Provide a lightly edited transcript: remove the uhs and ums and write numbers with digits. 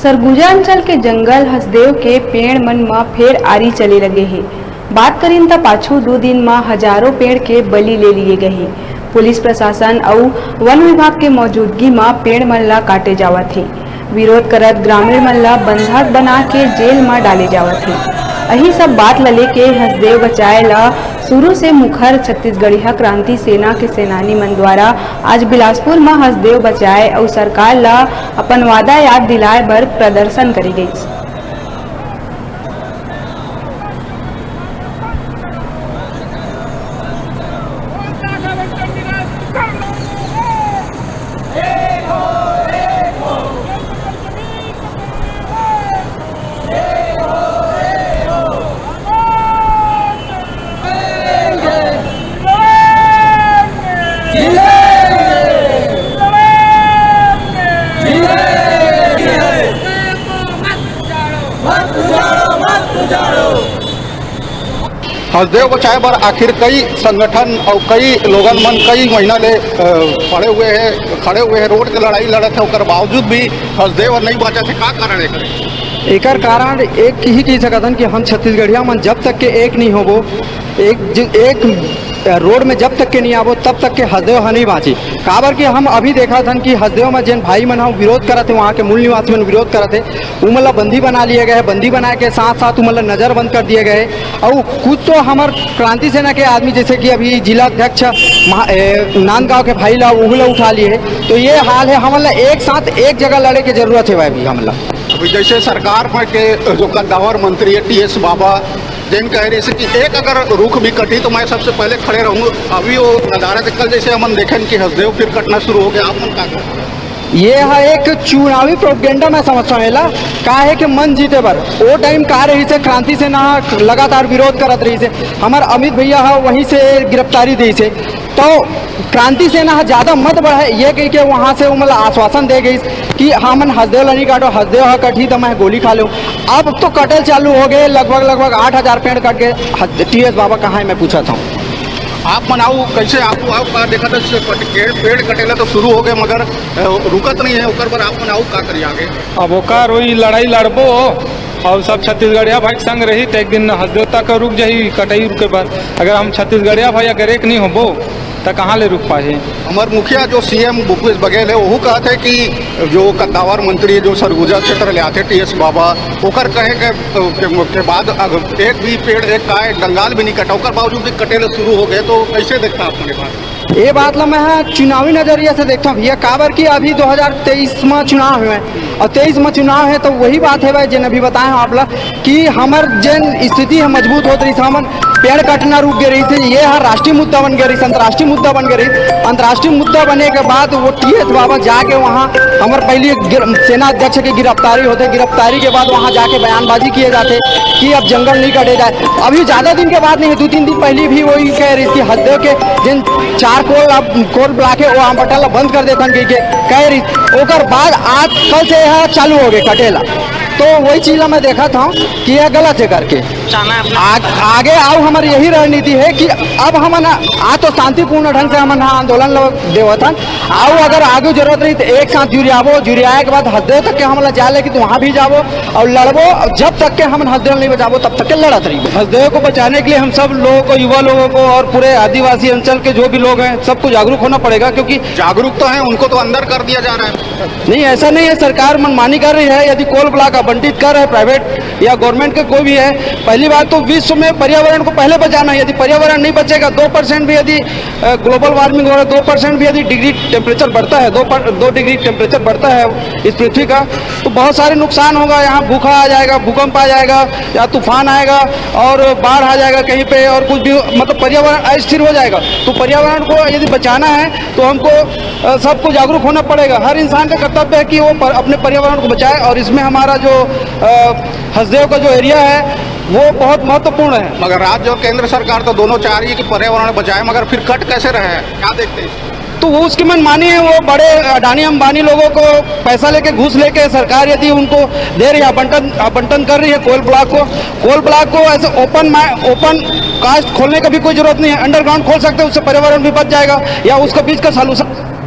सरगुजा अंचल के जंगल हसदेव के पेड़ मन में फेर आरी चले लगे है। बात करें तो पाछू 2 दिन में हजारों पेड़ के बलि ले लिए गए हैं। पुलिस प्रशासन और वन विभाग के मौजूदगी में पेड़ मन ला काटे जावत है। विरोध करत ग्रामीण मन ला बंधक बना के जेल में डाले जावत है। यही सब बात लले के हसदेव बचाए ला शुरू से मुखर छत्तीसगढ़िया क्रांति सेना के सेनानी मन द्वारा आज बिलासपुर में हसदेव बचाए और सरकार ला अपन वादा याद दिलाए बर प्रदर्शन करी गई। हसदेव बचाए बर आखिर कई संगठन और कई लोगन मन कई महीना ले खड़े हुए हैं रोड के लड़ाई लड़त है। उसके बावजूद भी हसदेव नहीं बचा थे। का कारण है? एकर कारण एक ही कह सकतन कि हम छत्तीसगढ़िया मन जब तक के एक नहीं होबो, एक रोड में जब तक के नहीं आबो तब तक के हसदेव नहीं बाँची। काबर कि हम अभी देखा था कि हसदेव में जिन भाई मन विरोध करते थे, वहाँ के मूल निवासी मन विरोध करते थे, वो मतलब बंदी बना लिए गए। बंदी बनाए के साथ साथ मतलब नज़र बंद कर दिए गए। और कुछ तो हमारे क्रांति सेना के आदमी जैसे कि अभी जिला अध्यक्ष नांदगांव के भाई ला उहला उठा लिए। तो ये हाल है, हमला एक साथ एक जगह लड़े की जरूरत है भाई। हमला जैसे सरकार के जो कद्दावर मंत्री है TS बाबा जिन कह रही है कि एक अगर रुख भी कटी तो मैं सबसे पहले खड़े रहूँगा। अभी वो नज़ारा कल जैसे हम देखें कि हसदेव फिर कटना शुरू हो गया। आप मन का ये है एक चुनावी प्रोपेगेंडा मैं समझता हूँ। का है कि मन जीते बर वो टाइम का रही से क्रांति से ना लगातार विरोध करत रही से। हमार अमित भैया है वहीं से गिरफ्तारी दी से, तो क्रांति सेना ज़्यादा मत बढ़े ये कह के वहाँ से मतलब आश्वासन दे गई कि हाँ मन हसदेव नहीं काटो, हसदेव है कटी तो मैं गोली खा लूँ। अब तो कटल चालू हो गए, लगभग 8000 पेड़ कट गए। TS बाबा कहाँ है मैं पूछा था। आप मनाऊ कैसे आपका देखा था पेड़ कटेला तो शुरू हो गए मगर रुकत नहीं है। ओकर पर आप मनाऊ का करिए आगे? अब ओकर वही लड़ाई लड़बो और सब छत्तीसगढ़िया भाई के संग रही तो एक दिन हसदेव तक रुक जाही कटाई के बाद। अगर हम छत्तीसगढ़िया भाई अगर एक नहीं होबो तो कहाँ ले रुक पाए? हमारे मुखिया जो CM भूपेश बघेल है वो कहते कि जो कद्दावर मंत्री जो सरगुजा क्षेत्र ले आते TS बाबा ओकर कहे के बाद एक भी पेड़ एक का गंगाल भी नहीं कटा, ओकर बावजूद भी कटेले शुरू हो गए। तो कैसे देखता आप अपने बात? ये बात ला मैं चुनावी नजरिया से देखता हूँ। ये काबर की अभी 2023 में चुनाव हुए और 23 में चुनाव है, तो वही बात है भाई जिन अभी बताए आप लोग कि हमार जन स्थिति है मजबूत होती रही, हमन पेड़ कटना रुक गए रही थे। ये हर राष्ट्रीय मुद्दा बन गया रही, अंतर्राष्ट्रीय मुद्दा बन गई। अंतर्राष्ट्रीय मुद्दा बने के बाद वो TS बाबा जाके वहाँ हमारे पहले सेना अध्यक्ष की गिरफ्तारी होते, गिरफ्तारी के बाद वहाँ जाके बयानबाजी किए जाते कि अब जंगल नहीं कटे जाए। अभी ज़्यादा दिन के बाद नहीं, 2-3 दिन पहले भी वही कह रही थी हसदेव के जिन 4 कोल बुला के वो बटल बंद कर देते कह रही। ओकर बाद आज कल से यह चालू हो गए कटेला। तो वही चीज़ मैं देखा था कि यह गलत है करके आगे आओ। हमारी यही रणनीति है कि अब हम आज तो शांतिपूर्ण ढंग से हम आंदोलन देवतन आओ, अगर आगे जरूरत रही तो एक साथ जुरियाबो, जुरियाए के बाद हसदेव तक के हम जाए कि वहाँ भी जाबो और लड़बो। जब तक के हम हसदेव नहीं बचाबो तब तक के लड़त रही। हसदेव को बचाने के लिए हम सब लोगों को, युवा लोगों को और पूरे आदिवासी अंचल के जो भी लोग हैं सबको जागरूक होना पड़ेगा, क्योंकि जागरूक तो है उनको तो अंदर कर दिया जा रहा है। नहीं ऐसा नहीं है, सरकार मनमानी कर रही है। यदि कोल ब्लॉक आवंटित कर रहे प्राइवेट या गवर्नमेंट के कोई भी है, पहली बात तो विश्व में पर्यावरण को पहले बचाना है। यदि पर्यावरण नहीं बचेगा, 2% भी यदि ग्लोबल वार्मिंग हो रहा है, 2% भी यदि डिग्री टेम्परेचर बढ़ता है, 2 डिग्री टेम्परेचर बढ़ता है इस पृथ्वी का, तो बहुत सारे नुकसान होगा। यहाँ भूखा आ जाएगा, भूकंप आ जाएगा या तूफान आएगा और बाढ़ आ जाएगा कहीं पे, और कुछ भी मतलब पर्यावरण अस्थिर हो जाएगा। तो पर्यावरण को यदि बचाना है तो हमको सबको जागरूक होना पड़ेगा। हर इंसान का कर्तव्य है कि वो अपने पर्यावरण को बचाए, और इसमें हमारा जो हसदेव का जो एरिया है वो बहुत महत्वपूर्ण है। मगर राज्य और केंद्र सरकार तो दोनों चाह रही है कि पर्यावरण बचाए, मगर फिर कट कैसे रहे हैं? क्या देखते हैं? तो वो उसकी मनमानी है। वो बड़े अडानी अंबानी लोगों को पैसा लेके घूस लेके सरकार यदि उनको दे रही है, आवंटन कर रही है कोल ब्लॉक को ऐसे ओपन कास्ट खोलने का भी कोई जरूरत नहीं है। अंडरग्राउंड खोल सकते हैं, उससे पर्यावरण भी बच जाएगा या उसका बीच का सॉल्यूशन